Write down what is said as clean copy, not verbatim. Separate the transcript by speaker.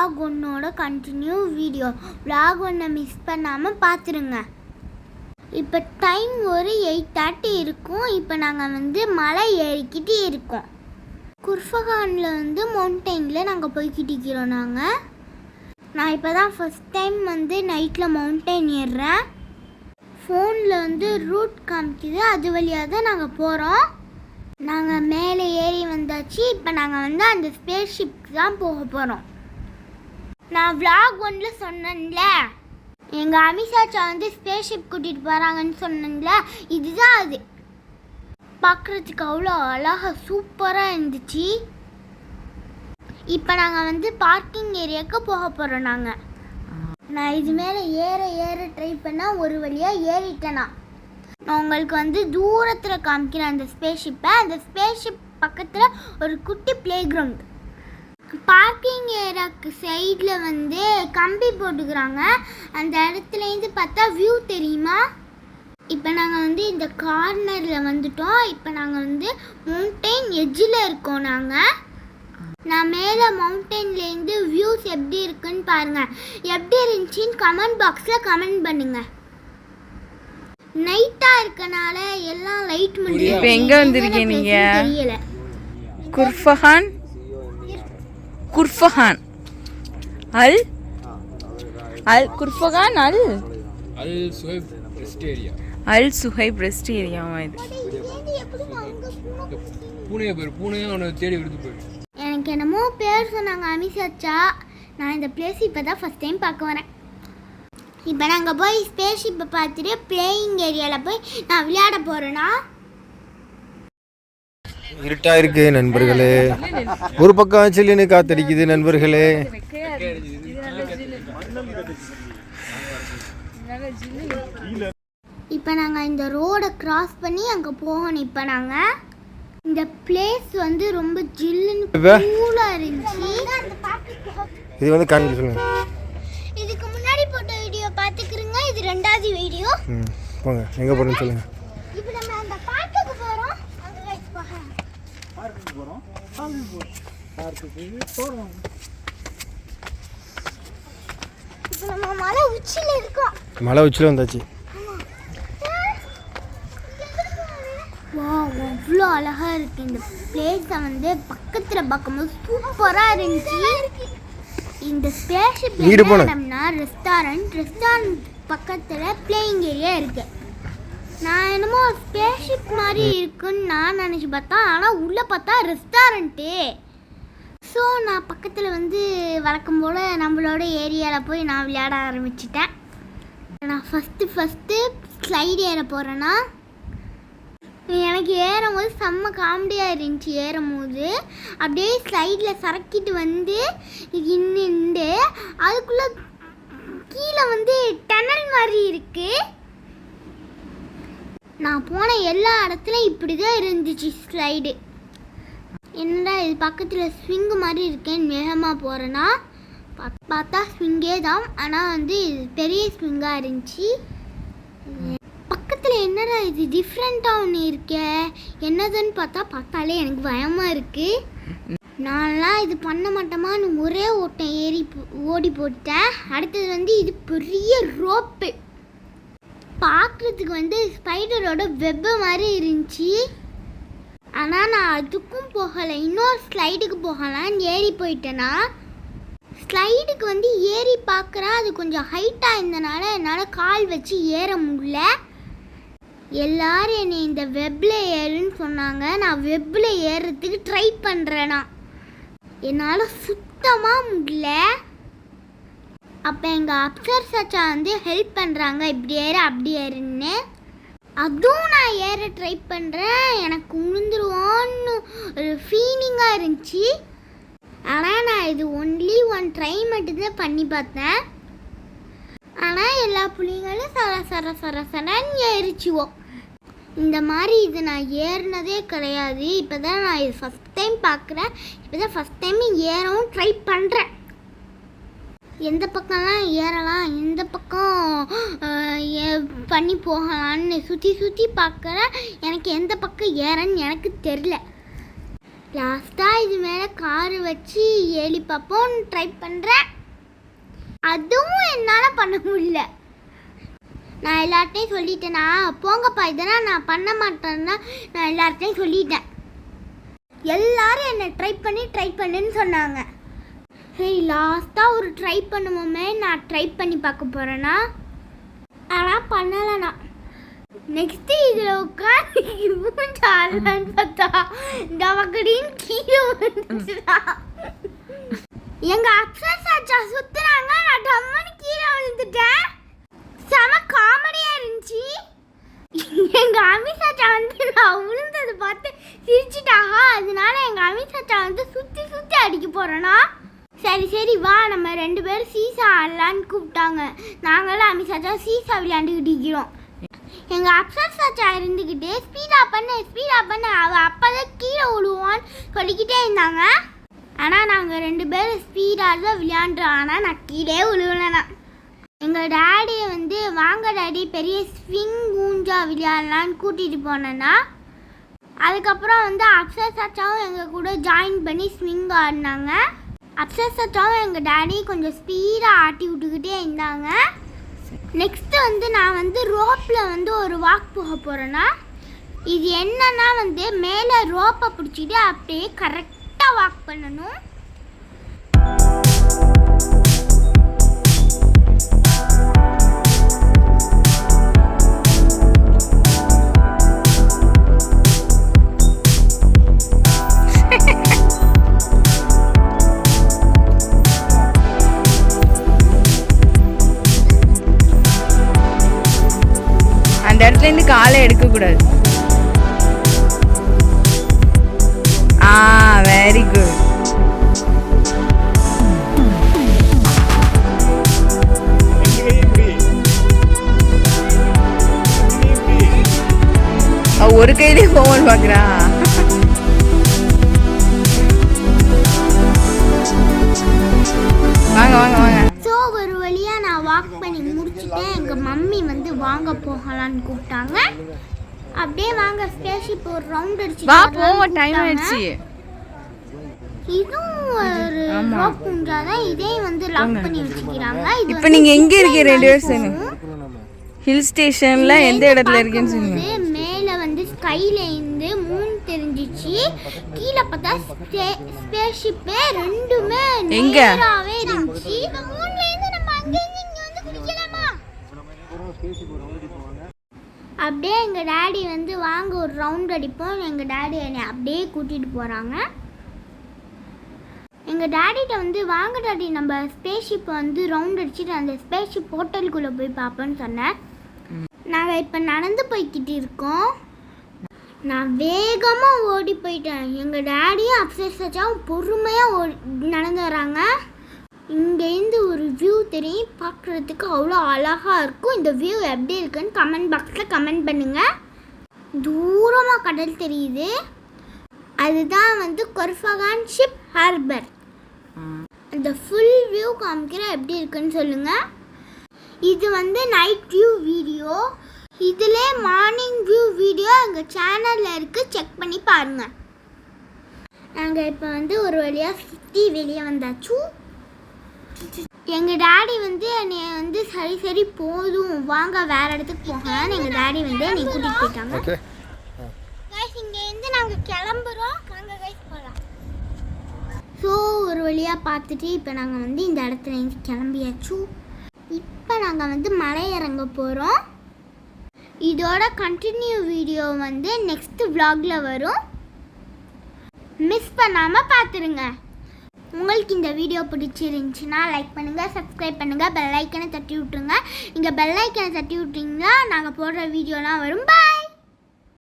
Speaker 1: vlog 1ஓட continue video. vlog 1 miss பண்ணாமல் பார்த்துருங்க. இப்போ டைம் ஒரு 8:30 இருக்கும். இப்போ நாங்கள் மலை ஏறிக்கிட்டு இருக்கோம். குர்ஃபகானில் மவுண்டெயினில் நாங்கள் போய்கிட்டு இருக்கிறோம். நான் இப்போ தான் ஃபஸ்ட் டைம் நைட்டில் மவுண்டெயின் ஏறுறேன். ஃபோனில் ரூட் காமிக்குது, அது வழியாக தான் நாங்கள் போகிறோம். நாங்கள் மேலே ஏறி வந்தாச்சு. இப்போ நாங்கள் அந்த ஸ்பேஸ் ஷிப்க்கு தான் போக போகிறோம். நான் vlog 1ல சொன்னேன்ல, எங்கள் அமிஷாச்சா ஸ்பேஸ் ஷிப் கூட்டிகிட்டு போகிறாங்கன்னு சொன்னேன்ல, இதுதான் அது. பார்க்குறதுக்கு அவ்வளோ அழகாக சூப்பராக இருந்துச்சு. இப்போ நாங்கள் பார்க்கிங் ஏரியாவுக்கு போக போகிறோம். நான் இது மேலே ஏற ட்ரை பண்ணால் ஒரு வழியாக ஏறிட்டேனா. நான் உங்களுக்கு தூரத்தில் காமிக்கிறேன் அந்த ஸ்பேஸ் ஷிப்பை. அந்த ஸ்பேஸ் ஷிப் பக்கத்தில் ஒரு குட்டி ப்ளே கிரவுண்ட். பார்க்கிங் ஏரியாவுக்கு சைடில் கம்பி போட்டுக்கிறாங்க. அந்த இடத்துலேருந்து பார்த்தா வியூ தெரியுமா? இப்போ நாங்கள் இந்த கார்னரில் வந்துட்டோம். இப்போ நாங்கள் மவுண்டெயின் எட்ஜில் இருக்கோம். நான் மேலே மவுண்டெயின்லேருந்து வியூஸ் எப்படி இருக்குன்னு பாருங்கள். எப்படி இருந்துச்சின்னு கமெண்ட் பாக்ஸில் கமெண்ட் பண்ணுங்கள். நைட்டாக இருக்கனால எல்லாம் லைட் முடியும்.
Speaker 2: இப்போ எங்கே வந்திருக்கீங்க நீங்கள்?
Speaker 1: தெரியல.
Speaker 2: குர்ஃபகான் அல் அல் குர்ஃபகான் அல்
Speaker 3: அல் சுஹைப் ரெஸ்ட் ஏரியா.
Speaker 2: அல் சுஹைப் ரெஸ்ட் ஏரியாவா இது?
Speaker 3: பூனையை அவனை தேடி விடுத்து போயிடு.
Speaker 1: எனக்கு என்னமோ பேர் சொன்னாங்க அமிஷாச்சா. நான் இந்த பிளேஸ் இப்போ தான் ஃபஸ்ட் டைம் பார்க்க வரேன். இப்போ நாங்கள் போய் ஸ்பேஸ் ஷிப்பை பார்த்துட்டு பிளேயிங் ஏரியாவில் போய் நான் விளையாட போகிறேன்னா.
Speaker 4: இருட்டா இருக்கு நண்பர்களே. ஒரு பக்கம் சில்லுன்னு காத்தடிக்குது நண்பர்களே.
Speaker 1: இப்போ நாங்கள் இந்த ரோடை கிராஸ் பண்ணி அங்கே போகணும். இப்போ நாங்கள் இந்த பிளேஸ் ரொம்ப ஜில்லுன்னு கூலாக இருந்துச்சு.
Speaker 4: இது காமிக்க சொல்லுங்க.
Speaker 1: இதுக்கு முன்னாடி போட்ட வீடியோ பார்த்துக்கிறீங்க. இது 2வது வீடியோ.
Speaker 4: போங்க, எங்கே போகிறேன்னு சொல்லுங்கள்.
Speaker 1: இப்போ நம்ம அந்த பார்க்குக்கு போகிறோம். இப்போ நம்ம மலை உச்சியில் இருக்கோம்.
Speaker 4: மலை உச்சியில் வந்தாச்சு.
Speaker 1: அவ்வளோ அழகாக இருக்குது இந்த பிளேஸை பக்கத்தில் பார்க்கும்போது சூப்பராக இருந்துச்சு. இந்த ஸ்பேஸ்ஷிப் என்னன்னா ரெஸ்டாரண்ட் பக்கத்தில் பிளேயிங் ஏரியா இருக்குது. நான் என்னமோ ஸ்பேஸ்ஷிப் மாதிரி இருக்குன்னு நான் நினச்சி பார்த்தா, ஆனால் உள்ளே பார்த்தா ரெஸ்டாரண்ட்டு. ஸோ நான் பக்கத்தில் வழக்கம் போல் நம்மளோட ஏரியாவில் போய் நான் விளையாட ஆரம்பிச்சிட்டேன். நான் ஃபஸ்ட்டு ஸ்லைடு ஏற போகிறேன்னா, எனக்கு ஏறும்போது செம்ம காமெடியாக இருந்துச்சு. ஏறும்போது அப்படியே ஸ்லைடில் சரக்கிட்டு நின்று அதுக்குள்ளே கீழே டனல் மாதிரி இருக்குது. நான் போன எல்லா இடத்துலையும் இப்படி தான் இருந்துச்சு ஸ்லைடு. என்னடா இது பக்கத்தில் ஸ்விங்கு மாதிரி இருக்கேன்னு வேகமாக போகிறேன்னா பார்த்தா ஸ்விங்கே தான். ஆனால் இது பெரிய ஸ்விங்காக இருந்துச்சு. பக்கத்தில் என்னடா இது டிஃப்ரெண்ட்டாக ஒன்று இருக்கே, என்னதுன்னு பார்த்தாலே எனக்கு பயமாக இருக்குது. நான்லாம் இது பண்ண மாட்டோமான்னு ஒரே ஓட்டம் ஓடி போட்டேன். அடுத்தது இது பெரிய ரோப்பு. பார்க்குறதுக்கு ஸ்பைடரோட வெப்பு மாதிரி இருந்துச்சு. ஆனால் நான் அதுக்கும் போகலை, இன்னொரு ஸ்லைடுக்கு போகலான்னு ஏறி போயிட்டேன்னா. ஸ்லைடுக்கு ஏறி பார்க்குறேன். அது கொஞ்சம் ஹைட்டாக இருந்தனால என்னால் கால் வச்சு ஏற முடியல. எல்லாரும் என்னை இந்த வெப்பில் ஏறுன்னு சொன்னாங்க. நான் வெப்பில் ஏறுறதுக்கு ட்ரை பண்ணுறேன்னா என்னால் சுத்தமாக முடியல. அப்போ எங்கள் அப்சர்ஸாச்சா ஹெல்ப் பண்ணுறாங்க, இப்படி ஏறு அப்படி ஏறுன்னு. அதுவும் நான் ஏற ட்ரை பண்ணுறேன். எனக்கு உளுந்துருவோன்னு ஒரு ஃபீலிங்காக இருந்துச்சு. ஆனால் நான் இது ஒன்லி ஒன் ட்ரை மட்டும்தான் பண்ணி பார்த்தேன். ஆனால் எல்லா புள்ளிங்களும் சரன்னு ஏறிச்சுவோம். இந்த மாதிரி இது நான் ஏறினதே கிடையாது. இப்போ தான் நான் இது ஃபஸ்ட் டைம் பார்க்குறேன். இப்போ தான் ஃபஸ்ட் டைம் ஏறவும் ட்ரை பண்ணுறேன். எந்த பக்கம்லாம் ஏறலாம், எந்த பக்கம் பண்ணி போகலான்னு சுற்றி பார்க்குறேன். எனக்கு எந்த பக்கம் ஏறன்னு எனக்கு தெரில. லாஸ்ட்டாக இது மேலே காரு வச்சு ஏறி பார்ப்போன்னு ட்ரை பண்ணுறேன். அதுவும் என்னால் பண்ண முடியல. நான் எல்லார்ட்டையும் சொல்லிட்டேனா, போங்கப்பா இதெல்லாம் நான் பண்ண மாட்டேன்னா நான் எல்லார்ட்டையும் சொல்லிட்டேன். எல்லாரும் என்னை ட்ரை பண்ணுன்னு சொன்னாங்க. சரி லாஸ்ட்டாக ஒரு ட்ரை பண்ணுவோமே, நான் ட்ரை பண்ணி பார்க்க போகிறேன்னா, ஆனால் பண்ணலைண்ணா. நெக்ஸ்ட்டு இதில் உட்காந்து ஆடலான்னு பார்த்தா டவக்கடின்னு கீழே வந்துச்சுடா. எங்கள் அப்சரா சுற்றுறாங்க, நான் டம்முன்னு கீழே விழுந்துட்டேன். செம காமெடியாக இருந்துச்சு. எங்கள் அமிஷாச்சா வந்து நான் விழுந்ததை பார்த்து சிரிச்சிட்டாங்க. அதனால எங்கள் அமிஷாச்சா வந்து சுற்றி சுற்றி அடிக்க போகிறேன்னா, சரி வா நம்ம 2 பேரும் சீசா ஆடலான்னு கூப்பிட்டாங்க. நாங்களும் அமிஷாச்சா சீசா விளையாண்டுக்கிட்டு இருக்கிறோம். எங்கள் அப்சரா இருந்துக்கிட்டு ஸ்பீடாக பண்ணு அவள் அப்போ தான் கீழே விழுவான்னு சொல்லிக்கிட்டே இருந்தாங்க. ஆனால் நாங்கள் 2 பேரும் ஸ்பீடாக தான் விளையாண்டுறோம். ஆனால் நான் கீழே விழுவலைண்ணா. எங்கள் டேடியை வந்து வாங்க டேடி பெரிய ஸ்விங் ஊஞ்சா விளையாடலான்னு கூட்டிகிட்டு போனேன்னா, அதுக்கப்புறம் வந்து அப்சராவும் எங்கள் கூட ஜாயின் பண்ணி ஸ்விங் ஆடினாங்க. அப்சராவும் எங்கள் டேடி கொஞ்சம் ஸ்பீடாக ஆட்டி விட்டுக்கிட்டே இருந்தாங்க. நெக்ஸ்ட்டு வந்து நான் வந்து ரோப்பில் வந்து ஒரு வாக் போக போகிறேன்னா, இது என்னன்னா வந்து மேலே ரோப்பை பிடிச்சிட்டு அப்படியே கரெக்டாக வாக் பண்ணணும்.
Speaker 2: அந்த இடத்துல இருந்து காலை எடுக்கக்கூடாது. Very good. ஒரு கையிலே போவோன்னு பார்க்குறா. வாங்க.
Speaker 1: ஸோ ஒரு வழியாக நான் வாக் பண்ணி முடிச்சுட்டேன். எங்கள் மம்மி வந்து வாங்க போகலான்னு கூப்பிட்டாங்க. அப்படியே வாங்க ஸ்பேஸ்ஷிப் ஒரு ரவுண்ட் அடிச்சு
Speaker 2: வா போவோம், டைம் ஆயிடுச்சு.
Speaker 1: இதுவும் ஒரு ரோப் ஊஞ்சாதான், இதே வந்து லாக் பண்ணி வச்சுக்கிறாங்க.
Speaker 2: இப்போ நீங்கள் எங்கே இருக்கீங்க 2 பேரும் சேர்ந்து? ஹில் ஸ்டேஷன்ல எந்த இடத்துல இருக்குன்னு சொல்லுங்க.
Speaker 1: மேலே வந்து ஸ்கைல இருந்து மூன் தெரிஞ்சிச்சு. கீழே பார்த்தா ஸ்பேஸ்ஷிப் ரெண்டுமே நேராவே இருந்துச்சு. மூன்ல இருந்து நம்ம அங்க வந்து குளிக்கலாமா? அப்படியே எங்கள் டேடி வந்து வாங்க ஒரு ரவுண்ட் அடிப்போம். எங்கள் டேடி என்னை அப்படியே கூட்டிகிட்டு போகிறாங்க. எங்கள் டேடிகிட்ட வந்து வாங்க டாடி நம்ம ஸ்பேஸ்ஷிப்பை வந்து ரவுண்ட் அடிச்சுட்டு அந்த ஸ்பேஸ்ஷிப் ஹோட்டலுக்குள்ளே போய் பார்ப்போன்னு சொன்னேன். நாங்கள் இப்போ நடந்து போய்கிட்டு இருக்கோம். நான் வேகமாக ஓடி போயிட்டேன். எங்கள் டேடியும் அப்சராவும் பொறுமையாக நடந்து வராங்க. இங்கேருந்து ஒரு வியூ தெரியும், பார்க்குறதுக்கு அவ்வளோ அழகாக இருக்கும். இந்த வியூ எப்படி இருக்குன்னு கமெண்ட் பாக்ஸில் கமெண்ட் பண்ணுங்கள். தூரமாக கடல் தெரியுது, அதுதான் வந்து கொர்ஃபகான் ஷிப் ஹார்பர். அந்த ஃபுல் வியூ காமிக்கிற எப்படி இருக்குன்னு சொல்லுங்கள். இது வந்து நைட் வியூ வீடியோ. இதிலே மார்னிங் வியூ வீடியோ எங்கள் சேனலில் இருக்குது, செக் பண்ணி பாருங்கள். நாங்கள் இப்போ வந்து ஒரு வழியாக சுற்றி வெளியே வந்தாச்சு. எங்கள் டேடி வந்து என்னை வந்து சரி போதும் வாங்க வேறு இடத்துக்கு போகலான்னு எங்கள் டேடி வந்து என்னை கூட்டிகிட்டு போயிட்டாங்க. கைஸ் இங்கேருந்து நாங்கள் கிளம்புறோம், வாங்க கைஸ் போகலாம். ஸோ ஒரு வழியாக பார்த்துட்டு இப்போ நாங்கள் வந்து இந்த இடத்துல இருந்து கிளம்பியாச்சு. இப்போ நாங்கள் வந்து மலை இறங்க போகிறோம். இதோட கண்டினியூ வீடியோ வந்து நெக்ஸ்ட் vlogல வரும், மிஸ் பண்ணாமல் பார்த்துருங்க. உங்களுக்கு இந்த வீடியோ பிடிச்சிருந்துச்சுன்னா லைக் பண்ணுங்கள், சப்ஸ்கிரைப் பண்ணுங்கள், பெல் ஐக்கனை தட்டி விட்ருங்க. இங்கே பெல் ஐக்கனை தட்டி விட்டிங்கன்னா நாங்கள் போடுற வீடியோலாம் வரும். பாய்.